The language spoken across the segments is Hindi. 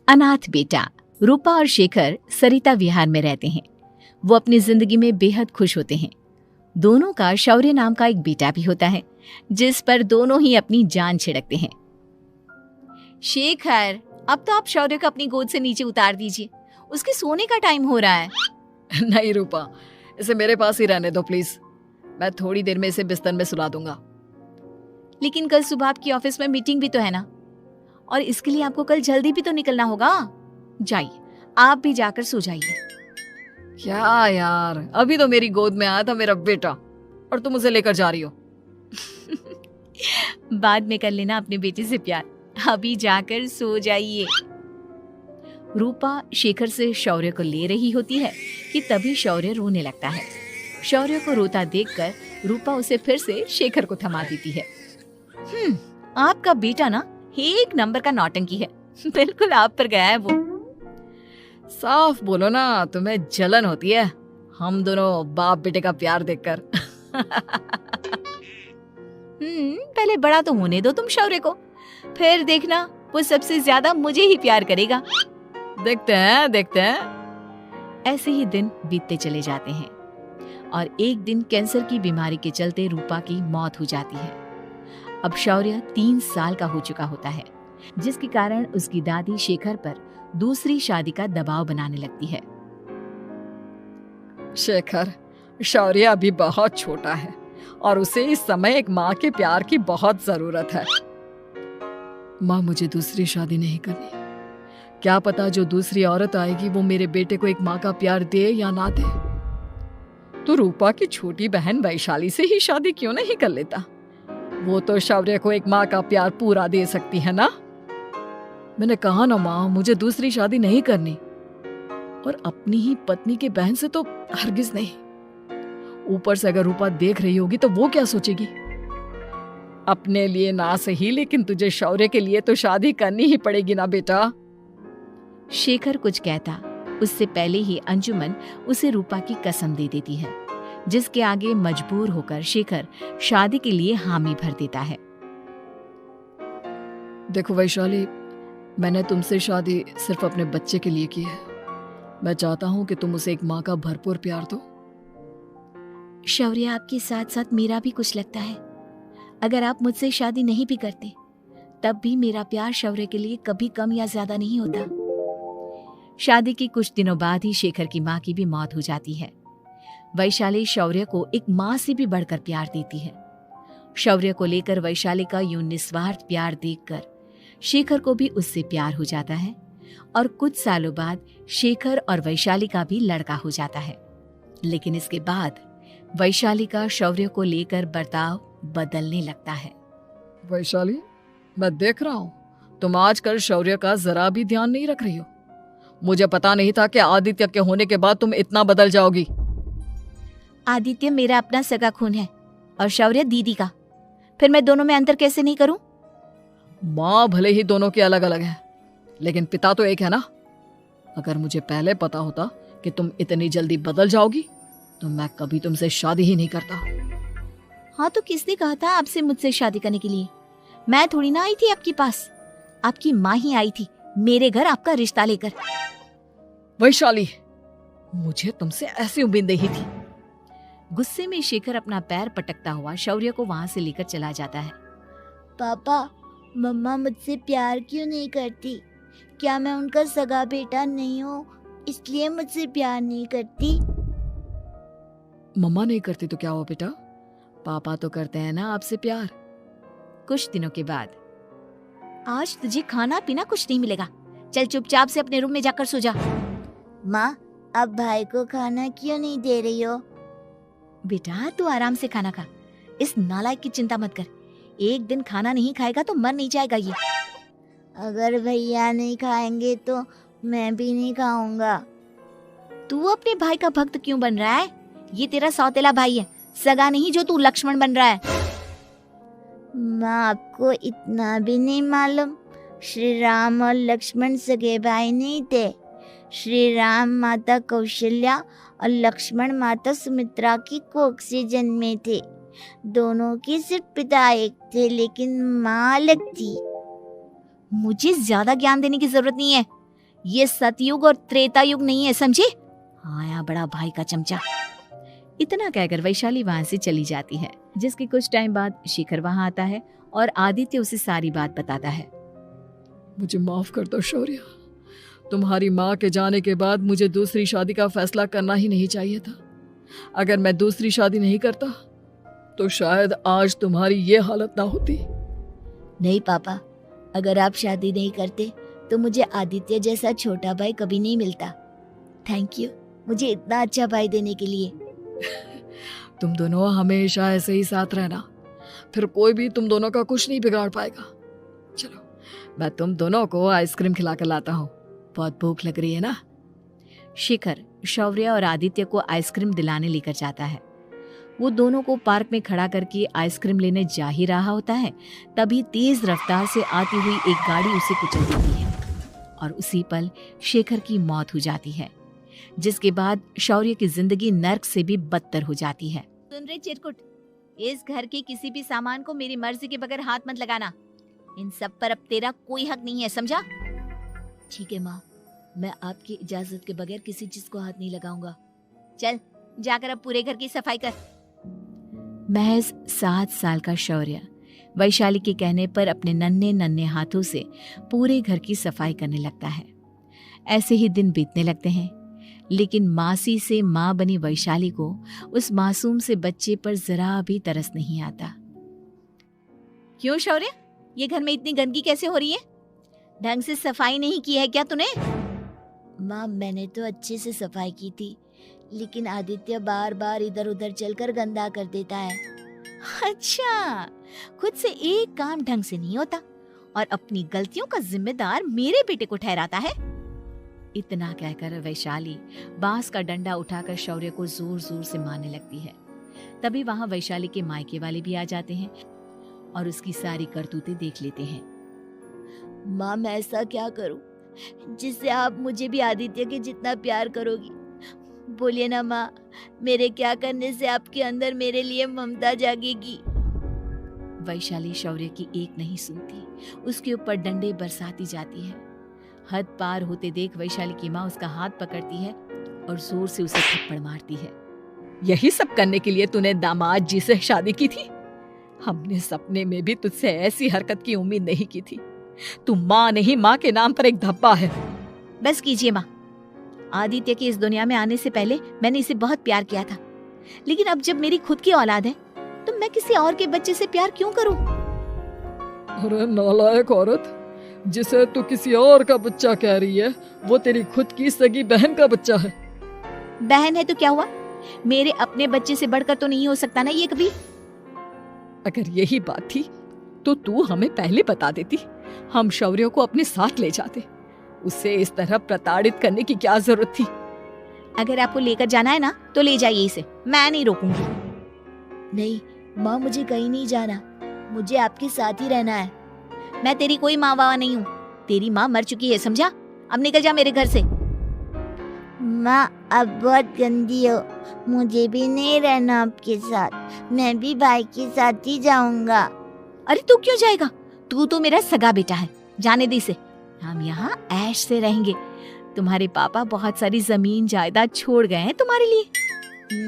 अनाथ बेटा। रूपा और शेखर सरिता विहार में रहते हैं। वो अपनी जिंदगी में बेहद खुश होते हैं। दोनों का शौर्य नाम का एक बेटा भी होता है, जिस पर दोनों ही अपनी जान छिड़कते हैं। शेखर, अब तो आप शौर्य को अपनी गोद से नीचे उतार दीजिए, उसके सोने का टाइम हो रहा है। नहीं रूपा, इसे मेरे पास ही रहने दो प्लीज। मैं थोड़ी देर में इसे बिस्तर में सुला दूंगा। लेकिन कल सुबह आपकी ऑफिस में मीटिंग भी तो है ना, और इसके लिए आपको कल जल्दी भी तो निकलना होगा। जाइए, आप भी जाकर सो जाइए। क्या यार, अभी तो मेरी गोद में आया था मेरा बेटा और तुम उसे लेकर जा रही हो। बाद में कर लेना अपने बेटे से प्यार, अभी जाकर सो जाइए। रूपा शेखर से शौर्य को ले रही होती है कि तभी शौर्य रोने लगता है। शौर्य को रोता देखकर रूपा उसे फिर से शेखर को थमा देती है। आपका बेटा ना एक नंबर का नौटंकी है, बिल्कुल आप पर गया है वो। साफ बोलो ना, तुम्हें जलन होती है हम दोनों बाप बेटे का प्यार देखकर। पहले बड़ा तो होने दो तुम शौर्य को, फिर देखना वो सबसे ज्यादा मुझे ही प्यार करेगा। देखते हैं। ऐसे ही दिन बीतते चले जाते हैं और एक दिन कैंसर की बीमारी के चलते रूपा की मौत हो जाती है। अब शौर्य 3 साल का हो चुका होता है, जिसके कारण उसकी दादी शेखर पर दूसरी शादी का दबाव बनाने लगती है। शेखर, शौर्य अभी बहुत छोटा है और उसे इस समय एक माँ के प्यार की बहुत जरूरत है। माँ, मुझे दूसरी शादी नहीं करनी। क्या पता जो दूसरी औरत आएगी वो मेरे बेटे को एक माँ का प्यार दे या ना दे। तो रूपा की छोटी बहन वैशाली से ही शादी क्यों नहीं कर लेता? वो तो शौर्य को एक माँ का प्यार पूरा दे सकती है ना। मैंने कहा ना माँ, मुझे दूसरी शादी नहीं करनी, और अपनी ही पत्नी की बहन से तो हरगिज नहीं। ऊपर से अगर रूपा देख रही होगी तो वो क्या सोचेगी? अपने लिए ना सही, लेकिन तुझे शौर्य के लिए तो शादी करनी ही पड़ेगी ना बेटा। शेखर कुछ कहता उससे पहले ही अंजुमन उसे रूपा की कसम दे देती है, जिसके आगे मजबूर होकर शेखर शादी के लिए हामी भर देता है। देखो वैशाली, मैंने तुमसे शादी सिर्फ अपने बच्चे के लिए की है। मैं चाहता हूँ कि तुम उसे एक माँ का भरपूर प्यार दो। शौर्य, आपके साथ साथ मेरा भी कुछ लगता है। अगर आप मुझसे शादी नहीं भी करते, तब भी मेरा प्यार शौर्य के लिए कभी कम या ज्यादा नहीं होता। शादी के कुछ दिनों बाद ही शेखर की माँ की भी मौत हो जाती है। वैशाली शौर्य को एक माँ से भी बढ़कर प्यार देती है। शौर्य को लेकर वैशाली का यूं निस्वार्थ प्यार देखकर शेखर को भी उससे प्यार हो जाता है और कुछ सालों बाद शेखर और वैशाली का भी लड़का हो जाता है। लेकिन इसके बाद वैशाली का शौर्य को लेकर बर्ताव बदलने लगता है। वैशाली, मैं देख रहा हूँ तुम आजकल शौर्य का जरा भी ध्यान नहीं रख रही हो। मुझे पता नहीं था कि आदित्य के होने के बाद तुम इतना बदल जाओगी। आदित्य मेरा अपना सगा खून है और शौर्य दीदी का, फिर मैं दोनों में अंतर कैसे नहीं करूं? माँ भले ही दोनों की अलग अलग है, लेकिन पिता तो एक है ना। अगर मुझे पहले पता होता कि तुम इतनी जल्दी बदल जाओगी तो मैं कभी तुमसे शादी ही नहीं करता। हाँ, तो किसने कहा था आपसे मुझसे शादी करने के लिए? मैं थोड़ी ना आई थी आपके पास, आपकी माँ ही आई थी मेरे घर आपका रिश्ता लेकर। वैशाली, मुझे तुमसे ऐसी उम्मीद नहीं थी। गुस्से में शेखर अपना पैर पटकता हुआ शौर्य को वहां से लेकर चला जाता है। पापा, मम्मा मुझसे प्यार क्यों नहीं करती? क्या मैं उनका सगा बेटा नहीं हूँ, इसलिए मुझसे प्यार नहीं करती? मम्मा नहीं करती तो क्या हुआ बेटा, पापा तो करते हैं ना आपसे प्यार। कुछ दिनों के बाद, आज तुझे खाना पीना कुछ नहीं मिलेगा, चल चुपचाप से अपने रूम में जाकर सो जा। माँ, अब भाई को खाना क्यों नहीं दे रही हो? बेटा तू आराम से खाना खा, इस नालायक की चिंता मत कर। एक दिन खाना नहीं खाएगा तो मर नहीं जाएगा ये। अगर भैया नहीं खाएंगे तो मैं भी नहीं खाऊंगा। तू अपने भाई का भक्त क्यों बन रहा है? ये तेरा सौतेला भाई है, सगा नहीं जो तू लक्ष्मण बन रहा है। माँ, आपको इतना भी नहीं मालूम? श्री राम और लक्ष्मण सगे भाई नहीं थे। श्री राम माता कौशल्या और लक्ष्मण माता सुमित्रा की कोख से जन्मे थे। दोनों के सिर्फ पिता एक थे, लेकिन माँ अलग थी। मुझे ज्यादा ज्ञान देने की जरूरत नहीं है, ये सतयुग और त्रेता युग नहीं है, समझे? आया बड़ा भाई का चमचा। इतना कहकर वैशाली वहां से चली जाती है, जिसके कुछ टाइम बाद शिखर वहां आता है और आदित्य उसे सारी बात बताता है। मुझे माफ कर दो शौर्य, तुम्हारी माँ के जाने के बाद मुझे दूसरी शादी का फैसला करना ही नहीं चाहिए था। अगर मैं दूसरी शादी नहीं करता तो शायद आज तुम्हारी ये हालत ना होती। नहीं पापा, अगर आप शादी नहीं करते तो मुझे आदित्य जैसा छोटा भाई कभी नहीं मिलता। थैंक यू मुझे इतना अच्छा भाई देने के लिए। तुम दोनों हमेशा ऐसे ही साथ रहना, फिर कोई भी तुम दोनों का कुछ नहीं बिगाड़ पाएगा। चलो मैं तुम दोनों को आइसक्रीम खिला कर लाता हूँ, बहुत भूख लग रही है ना। शिखर शौर्य और आदित्य को आइसक्रीम दिलाने लेकर जाता है। वो दोनों को पार्क में खड़ा करके आइसक्रीम लेने जा ही रहा होता है, तभी तेज रफ्तार से आती हुई एक गाड़ी उसे कुचल देती है और उसी पल शेखर की मौत हो जाती है, जिसके बाद शौर्य की जिंदगी नर्क से भी बदतर हो जाती है। सुन रे चिरकुट, इस घर के किसी भी सामान को मेरी मर्जी के बगैर हाथ मत लगाना। इन सब पर अब तेरा कोई हक नहीं है, समझा? ठीक है माँ, मैं आपकी इजाजत के बगैर किसी चीज को हाथ नहीं लगाऊंगा। चल जाकर अब पूरे घर की सफाई कर। महज 7 साल का शौर्य वैशाली के कहने पर अपने नन्हे नन्हे हाथों से पूरे घर की सफाई करने लगता है। ऐसे ही दिन बीतने लगते हैं, लेकिन मासी से माँ बनी वैशाली को उस मासूम से बच्चे पर जरा भी तरस नहीं आता। क्यों शौर्य, ये घर में इतनी गंदगी कैसे हो रही है? ढंग से सफाई नहीं की है क्या तूने? माँ मैंने तो अच्छे से सफाई की थी, लेकिन आदित्य बार बार इधर उधर चलकर गंदा कर देता है। अच्छा, खुद से एक काम ढंग से नहीं होता और अपनी गलतियों का जिम्मेदार मेरे बेटे को ठहराता है। इतना कहकर वैशाली बांस का डंडा उठाकर शौर्य को जोर जोर से मारने लगती है। तभी वहां वैशाली के मायके वाले भी आ जाते हैं और उसकी सारी करतूतें देख लेते हैं। माँ मैं ऐसा क्या करूं जिससे आप मुझे भी आदित्य के जितना प्यार करोगी? बोलिए ना माँ, मेरे क्या करने से आपके अंदर मेरे लिए ममता जागेगी? वैशाली शौर्य की एक नहीं सुनती, उसके ऊपर डंडे बरसाती जाती है। हद पार होते देख वैशाली की माँ उसका हाथ पकड़ती है और जोर से उसे थप्पड़ मारती है। यही सब करने के लिए तूने दामाद जी से शादी की थी? हमने सपने में भी तुझसे ऐसी हरकत की उम्मीद नहीं की थी। तू माँ नहीं, माँ के नाम पर एक धब्बा है। बस कीजिए माँ, आदित्य के इस दुनिया में आने से पहले मैंने इसे बहुत प्यार किया था, लेकिन अब जब मेरी खुद की औलाद है तो मैं किसी और के बच्चे से प्यार क्यों करूं? अरे नालायक औरत, जिसे तू किसी और का बच्चा कह रही है वो तेरी खुद की सगी बहन का बच्चा है। बहन है तो क्या हुआ, मेरे अपने बच्चे से बढ़कर तो नहीं हो सकता ना ये कभी। अगर यही बात थी तो तू हमें पहले बता देती, हम शौर्य को अपने साथ ले जाते। उसे इस तरह प्रताड़ित करने की क्या जरूरत थी? अगर आपको लेकर जाना है ना तो ले जाइए इसे, मैं नहीं रोकूंगी। नहीं माँ, मुझे कहीं नहीं जाना, मुझे आपके साथ ही रहना है। मैं तेरी कोई माँ बाबा नहीं हूँ, तेरी माँ मर चुकी है, समझा? अब निकल जा मेरे घर से। माँ आप बहुत गंदी हो, मुझे भी नहीं रहना आपके साथ, मैं भी भाई के साथ ही जाऊंगा। अरे तू क्यों जाएगा, तू तो मेरा सगा बेटा है, जाने दे इसे। हम यहाँ ऐश से रहेंगे, तुम्हारे पापा बहुत सारी जमीन जायदाद छोड़ गए हैं तुम्हारे लिए।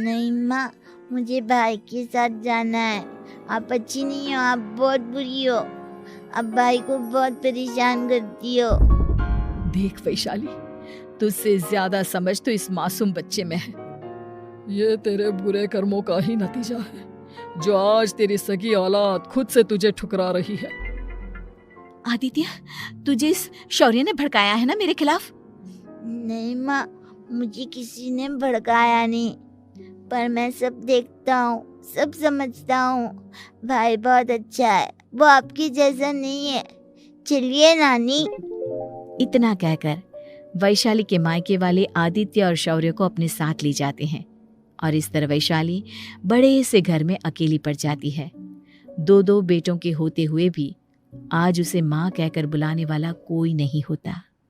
नहीं माँ, मुझे भाई के साथ जाना है। आप अच्छी नहीं हो, आप बहुत बुरी हो, आप भाई को बहुत परेशान करती हो। देख वैशाली, तुझसे ज्यादा समझ तो इस मासूम बच्चे में है। ये तेरे बुरे कर्मों का ही नतीजा है, जो आज तेरी सगी औलाद खुद से तुझे ठुकरा रही है। आदित्य, तुझे इस शौर्य ने भड़काया है ना मेरे खिलाफ? नहीं माँ, मुझे किसी ने भड़काया नहीं, पर मैं सब देखता हूँ, सब समझता हूँ। भाई बहुत अच्छा है, वो आपकी जैसा नहीं है। चलिए नानी। इतना कहकर वैशाली के मायके वाले आदित्य और शौर्य को अपने साथ ले जाते हैं और इस तरह वैशाली बड़े से घर में अकेली पड़ जाती है। 2 बेटों के होते हुए भी आज उसे माँ कहकर बुलाने वाला कोई नहीं होता।